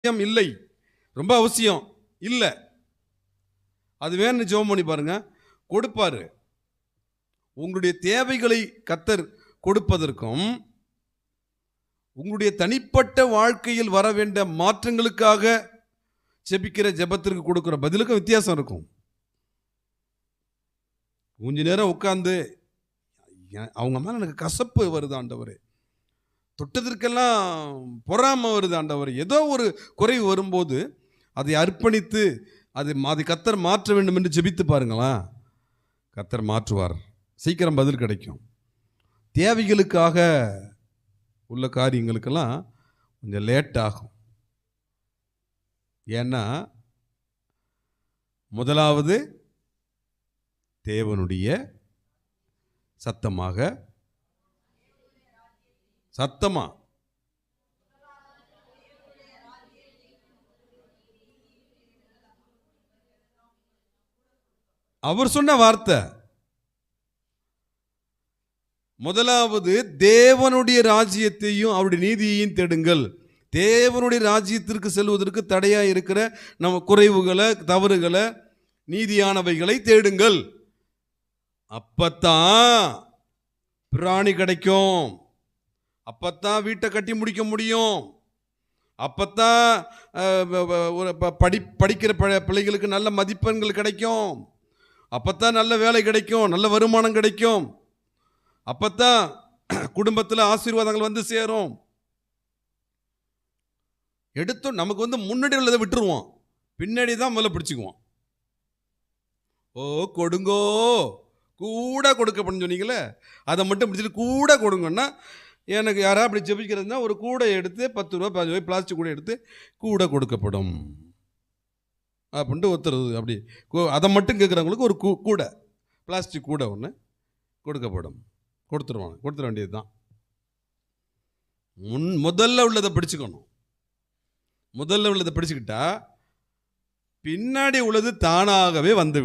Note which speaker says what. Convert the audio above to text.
Speaker 1: இல்லை, ரொம்ப அவசியம் இல்லை. அது வேணும்னு ஜெபம் பண்ணி பாருங்க, கொடுப்பாரு. உங்களுடைய தேவைகளை கர்த்தர் கொடுப்பதற்கும் உங்களுடைய தனிப்பட்ட வாழ்க்கையில் வர வேண்டிய மாற்றங்களுக்காக ஜெபிக்கிற ஜெபத்திற்கு கொடுக்கிற பதிலுக்கும் வித்தியாசம் இருக்கும். கொஞ்ச நேரம் உட்கார்ந்து அவங்க மேல எனக்கு கசப்பு வருது ஆண்டவரே, தொட்டதற்கெல்லாம் பொறாமை வருது ஆண்டவரே, ஏதோ ஒரு குறைவு வரும்போது அதை அர்ப்பணித்து அதை கர்த்தர் மாற்ற வேண்டும் என்று ஜெபித்து பாருங்களா, கர்த்தர் மாற்றுவார். சீக்கிரம் பதில் கிடைக்கும். தேவைகளுக்காக உள்ள காரியங்களுக்கெல்லாம் கொஞ்சம் லேட் ஆகும். ஏன்னா முதலாவது தேவனுடைய சத்தமா அவர் சொன்ன வார்த்தை. முதலாவது தேவனுடைய ராஜ்யத்தையும் அவருடைய நீதியையும் தேடுங்கள். தேவனுடைய ராஜ்யத்திற்கு செல்வதற்கு தடையா இருக்கிற நம்ம குறைவுகளை, தவறுகளை, நீதியானவைகளை தேடுங்கள். அப்பத்தான் பிராணி கிடைக்கும், அப்பத்தான் வீட்டை கட்டி முடிக்க முடியும், அப்பத்தான் படிக்கிற பிள்ளைகளுக்கு நல்ல மதிப்பெண்கள் கிடைக்கும், அப்பத்தான் நல்ல வேலை கிடைக்கும், நல்ல வருமானம் கிடைக்கும், அப்பத்தான் குடும்பத்தில் ஆசீர்வாதங்கள் வந்து சேரும். எடுத்தோம் நமக்கு முன்னாடி உள்ளதை விட்டுருவோம், பின்னாடி தான் முதல்ல பிடிச்சிக்குவோம். ஓ கொடுங்கோ, கூட கொடுக்கப்படும் சொன்னீங்களே, அதை மட்டும் பிடிச்சிட்டு கூட கொடுங்கன்னா, எனக்கு யாராவது அப்படி ஜெபிக்கிறதுனா ஒரு கூடை எடுத்து 10 ரூபா 15 ரூபாய் பிளாஸ்டிக் கூட எடுத்து கூட கொடுக்கப்படும் அப்படின்ட்டு ஒருத்தர் அப்படி அதை மட்டும் கேட்குறவங்களுக்கு ஒரு கூடை, பிளாஸ்டிக் கூடை ஒன்று கொடுக்கப்படும். கொடுத்துட வேண்டியது தான். முதல்ல உள்ளதை பிடிச்சுக்கணும். முதல்ல உள்ளதை பிடிச்சுக்கிட்டா பின்னாடி உள்ளது தானாகவே வந்து